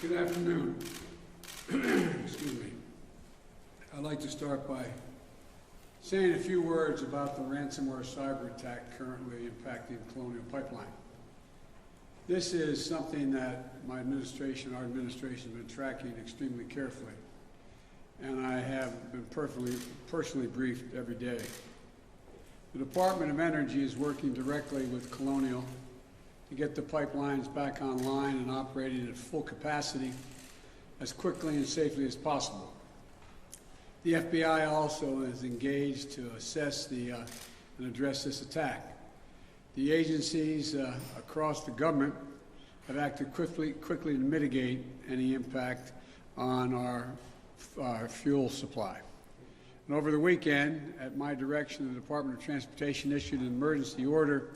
Good afternoon. Excuse me. I'd like to start by saying a few words about the ransomware cyber attack currently impacting Colonial Pipeline. This is something that our administration has been tracking extremely carefully, and I have been personally briefed every day. The Department of Energy is working directly with Colonial to get the pipelines back online and operating at full capacity as quickly and safely as possible. The FBI also is engaged to assess and address this attack. The agencies across the government have acted quickly to mitigate any impact on our fuel supply. And over the weekend, at my direction, the Department of Transportation issued an emergency order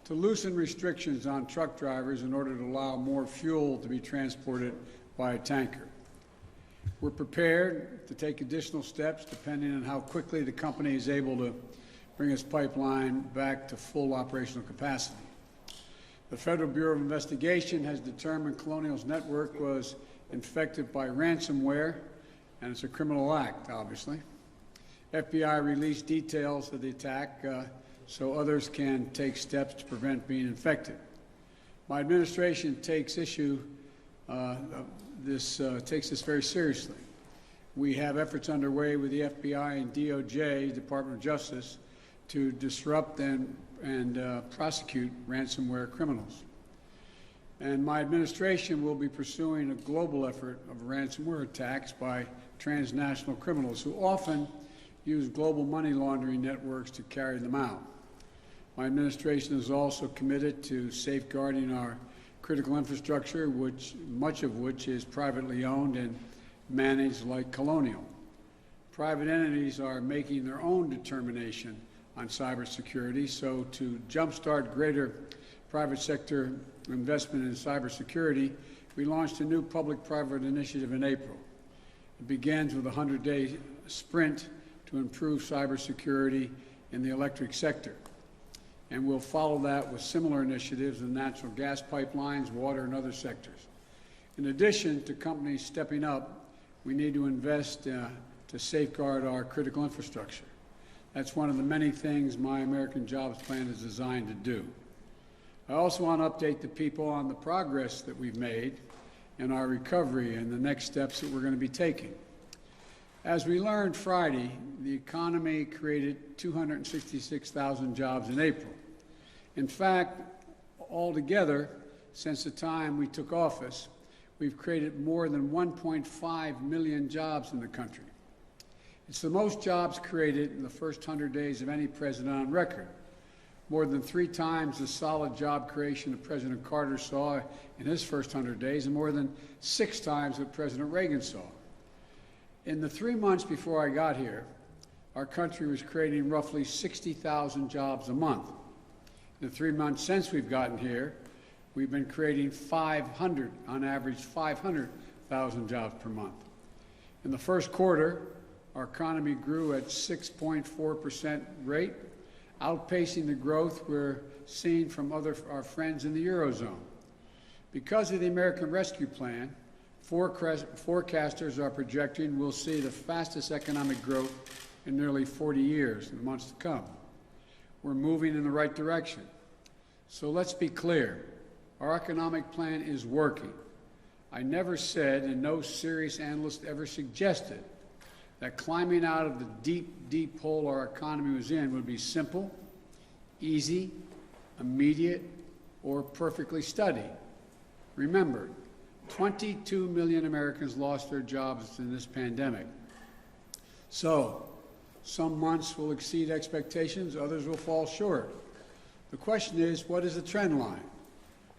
to loosen restrictions on truck drivers in order to allow more fuel to be transported by a tanker. We're prepared to take additional steps depending on how quickly the company is able to bring its pipeline back to full operational capacity. The Federal Bureau of Investigation has determined Colonial's network was infected by ransomware, and it's a criminal act, obviously. FBI released details of the attack so others can take steps to prevent being infected. My administration takes this very seriously. We have efforts underway with the FBI and DOJ, Department of Justice, to disrupt and prosecute ransomware criminals. And my administration will be pursuing a global effort of ransomware attacks by transnational criminals who often use global money laundering networks to carry them out. My administration is also committed to safeguarding our critical infrastructure, much of which is privately owned and managed like Colonial. Private entities are making their own determination on cybersecurity, so to jumpstart greater private sector investment in cybersecurity, we launched a new public-private initiative in April. It begins with a 100-day sprint to improve cybersecurity in the electric sector. And we'll follow that with similar initiatives in natural gas pipelines, water, and other sectors. In addition to companies stepping up, we need to invest to safeguard our critical infrastructure. That's one of the many things my American Jobs Plan is designed to do. I also want to update the people on the progress that we've made in our recovery and the next steps that we're going to be taking. As we learned Friday, the economy created 266,000 jobs in April. In fact, altogether, since the time we took office, we've created more than 1.5 million jobs in the country. It's the most jobs created in the first 100 days of any president on record, more than 3 times the solid job creation that President Carter saw in his first 100 days, and more than 6 times what President Reagan saw. In the 3 months before I got here, our country was creating roughly 60,000 jobs a month. In the 3 months since we've gotten here, we've been creating on average 500,000 jobs per month. In the first quarter, our economy grew at 6.4% rate, outpacing the growth we're seeing from our friends in the Eurozone. Because of the American Rescue Plan, forecasters are projecting we'll see the fastest economic growth in nearly 40 years in the months to come. We're moving in the right direction. So let's be clear. Our economic plan is working. I never said, and no serious analyst ever suggested, that climbing out of the deep, deep hole our economy was in would be simple, easy, immediate, or perfectly steady. Remember, 22 million Americans lost their jobs in this pandemic. So, some months will exceed expectations, others will fall short. The question is, what is the trend line?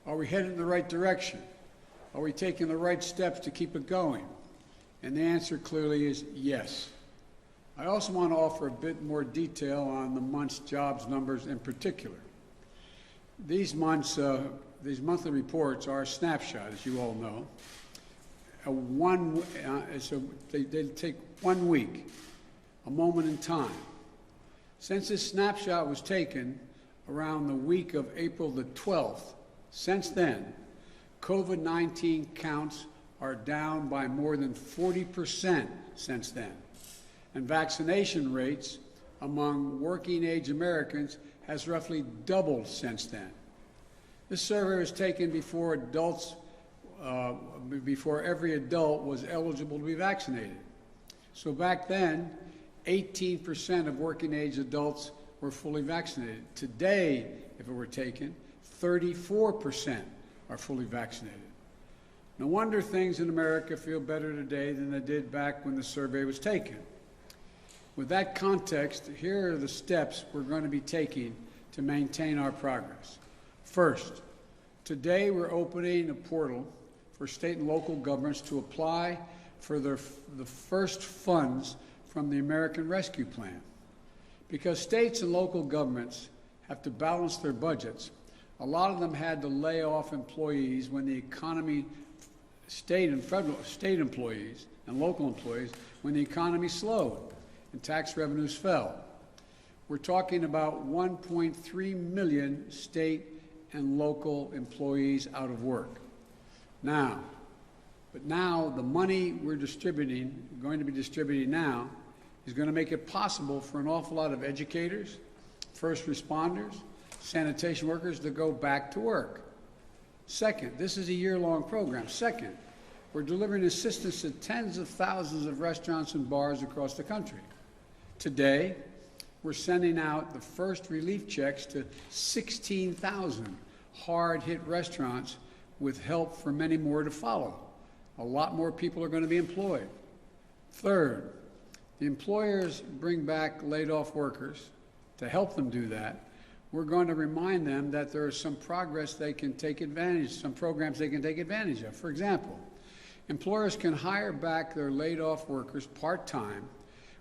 Are we headed in the right direction? Are we taking the right steps to keep it going? And the answer clearly is yes. I also want to offer a bit more detail on the month's jobs numbers in particular. These monthly reports are a snapshot, as you all know. They take 1 week, a moment in time. Since this snapshot was taken around the week of April the 12th, since then, COVID-19 counts are down by more than 40% since then. And vaccination rates among working-age Americans has roughly doubled since then. This survey was taken before every adult was eligible to be vaccinated. So back then, 18% of working-age adults were fully vaccinated. Today, if it were taken, 34% are fully vaccinated. No wonder things in America feel better today than they did back when the survey was taken. With that context, here are the steps we're going to be taking to maintain our progress. First, today we're opening a portal for state and local governments to apply for the first funds from the American Rescue Plan. Because states and local governments have to balance their budgets, a lot of them had to lay off employees when the economy, state employees and local employees, when the economy slowed and tax revenues fell. We're talking about 1.3 million state and local employees out of work. Now the money we're going to be distributing now, is going to make it possible for an awful lot of educators, first responders, sanitation workers to go back to work. Second, this is a year-long program. Second, we're delivering assistance to tens of thousands of restaurants and bars across the country. Today, we're sending out the first relief checks to 16,000 hard-hit restaurants with help for many more to follow. A lot more people are going to be employed. Third, the employers bring back laid-off workers. To help them do that, we're going to remind them that there is some programs they can take advantage of. For example, employers can hire back their laid-off workers part-time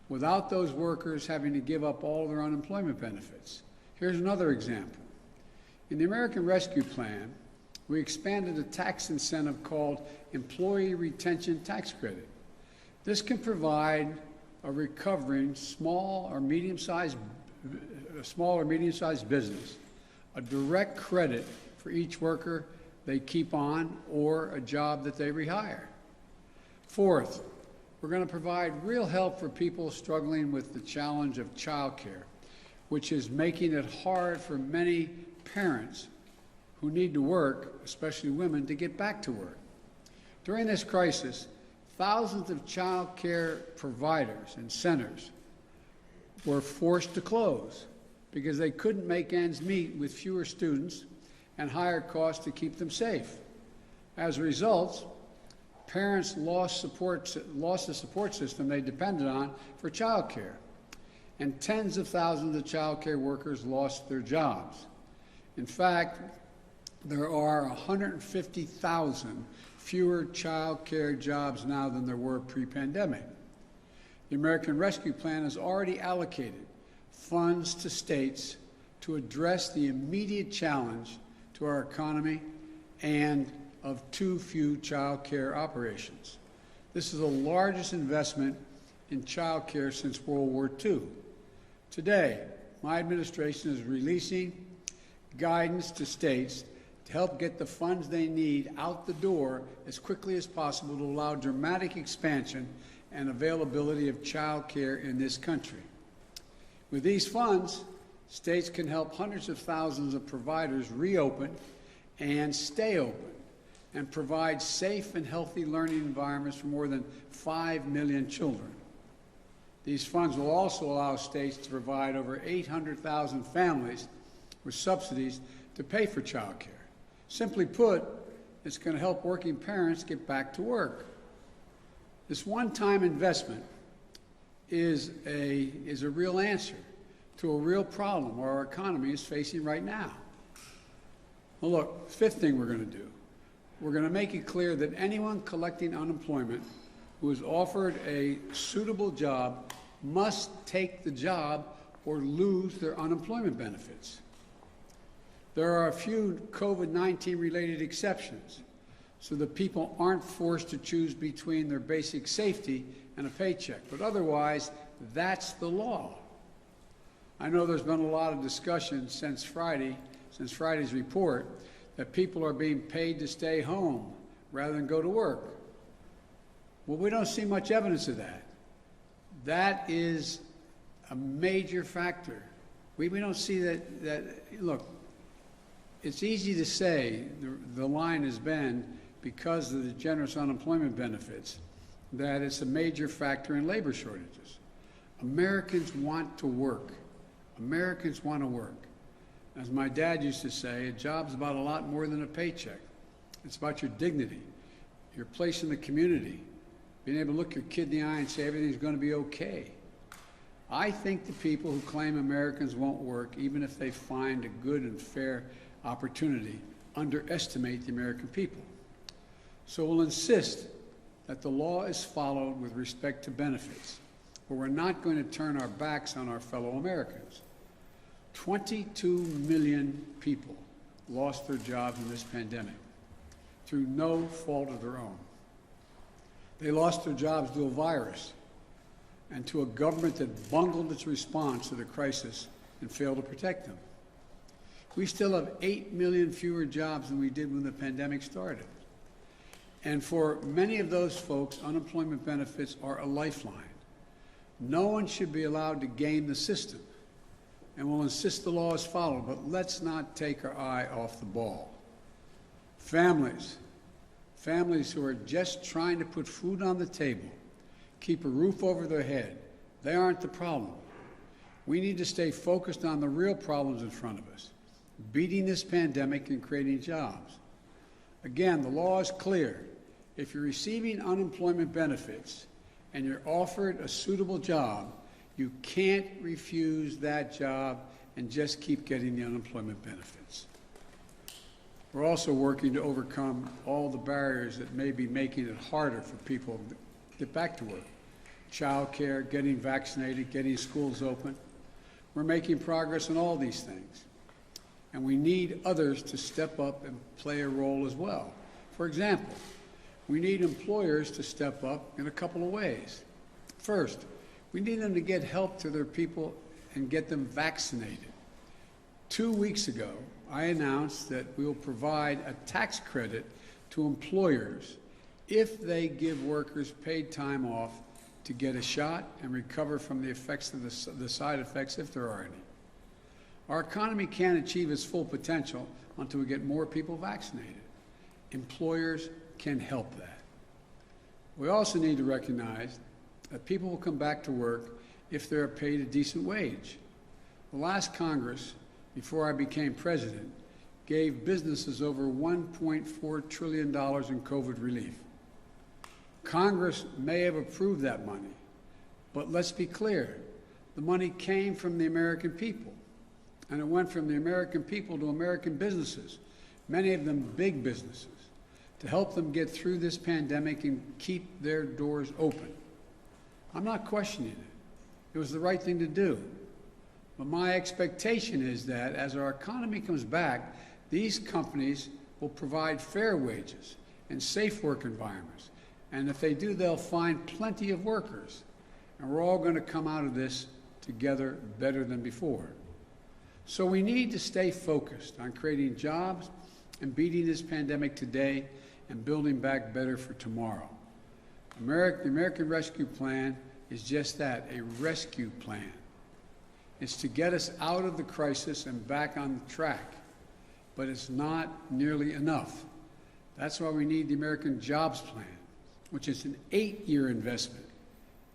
without those workers having to give up all their unemployment benefits. Here's another example. In the American Rescue Plan, we expanded a tax incentive called Employee Retention Tax Credit. This can provide a recovering small or medium-sized business a direct credit for each worker they keep on or a job that they rehire. Fourth, we're going to provide real help for people struggling with the challenge of childcare, which is making it hard for many parents who need to work, especially women, to get back to work. During this crisis, thousands of child care providers and centers were forced to close because they couldn't make ends meet with fewer students and higher costs to keep them safe. As a result, parents lost the support system they depended on for child care, and tens of thousands of child care workers lost their jobs. In fact, there are 150,000 fewer child care jobs now than there were pre-pandemic. The American Rescue Plan has already allocated funds to states to address the immediate challenge to our economy and of too few child care operations. This is the largest investment in child care since World War II. Today, my administration is releasing guidance to states to help get the funds they need out the door as quickly as possible to allow dramatic expansion and availability of child care in this country. With these funds, states can help hundreds of thousands of providers reopen and stay open and provide safe and healthy learning environments for more than 5 million children. These funds will also allow states to provide over 800,000 families with subsidies to pay for child care. Simply put, it's going to help working parents get back to work. This one-time investment is a real answer to a real problem our economy is facing right now. Well, look, fifth thing we're going to do, we're going to make it clear that anyone collecting unemployment who is offered a suitable job must take the job or lose their unemployment benefits. There are a few COVID-19 related exceptions so that people aren't forced to choose between their basic safety and a paycheck, but otherwise, that's the law. I know there's been a lot of discussion since Friday's report, that people are being paid to stay home rather than go to work. Well, we don't see much evidence of that. That is a major factor. We don't see that, look, it's easy to say, the line has been, because of the generous unemployment benefits, that it's a major factor in labor shortages. Americans want to work. Americans want to work. As my dad used to say, a job's about a lot more than a paycheck. It's about your dignity, your place in the community, being able to look your kid in the eye and say everything's going to be okay. I think the people who claim Americans won't work, even if they find a good and fair opportunity, underestimate the American people. So we'll insist that the law is followed with respect to benefits, but we're not going to turn our backs on our fellow Americans. 22 million people lost their jobs in this pandemic through no fault of their own. They lost their jobs to a virus and to a government that bungled its response to the crisis and failed to protect them. We still have 8 million fewer jobs than we did when the pandemic started. And for many of those folks, unemployment benefits are a lifeline. No one should be allowed to game the system, and we'll insist the law is followed, but let's not take our eye off the ball. Families who are just trying to put food on the table, keep a roof over their head, they aren't the problem. We need to stay focused on the real problems in front of us, beating this pandemic and creating jobs. Again, the law is clear. If you're receiving unemployment benefits and you're offered a suitable job, you can't refuse that job and just keep getting the unemployment benefits. We're also working to overcome all the barriers that may be making it harder for people to get back to work. Child care, getting vaccinated, getting schools open. We're making progress on all these things. And we need others to step up and play a role as well. For example, we need employers to step up in a couple of ways. First, we need them to get help to their people and get them vaccinated. 2 weeks ago, I announced that we will provide a tax credit to employers if they give workers paid time off to get a shot and recover from the effects of the side effects, if there are any. Our economy can't achieve its full potential until we get more people vaccinated. Employers can help that. We also need to recognize that people will come back to work if they're paid a decent wage. The last Congress, before I became president, gave businesses over $1.4 trillion in COVID relief. Congress may have approved that money, but let's be clear, the money came from the American people, and it went from the American people to American businesses, many of them big businesses, to help them get through this pandemic and keep their doors open. I'm not questioning it. It was the right thing to do. But my expectation is that as our economy comes back, these companies will provide fair wages and safe work environments. And if they do, they'll find plenty of workers. And we're all going to come out of this together better than before. So we need to stay focused on creating jobs and beating this pandemic today and building back better for tomorrow. The American Rescue Plan is just that, a rescue plan. It's to get us out of the crisis and back on the track, but it's not nearly enough. That's why we need the American Jobs Plan, which is an 8-year investment,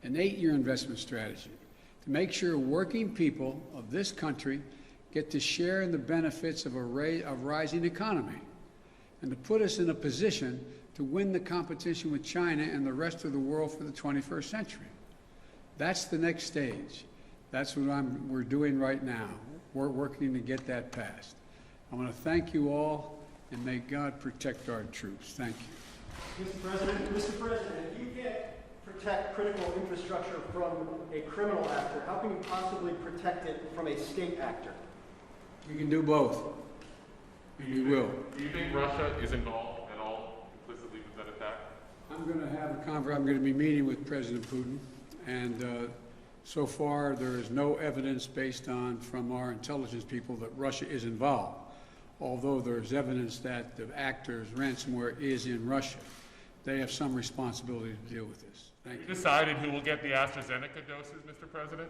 an 8-year investment strategy to make sure working people of this country get to share in the benefits of a rising economy and to put us in a position to win the competition with China and the rest of the world for the 21st century. That's the next stage. That's what we're doing right now. We're working to get that passed. I want to thank you all, and may God protect our troops. Thank you. Mr. President, if you can't protect critical infrastructure from a criminal actor, how can you possibly protect it from a state actor? We can do both. We will. Do you think Russia is involved at all implicitly with that attack? I'm going to have a conference. I'm going to be meeting with President Putin, and so far there is no evidence based on from our intelligence people that Russia is involved, although there's evidence that the actor's ransomware is in Russia. they have some responsibility to deal with this. Thank you. Decided who will get the AstraZeneca doses, Mr. President?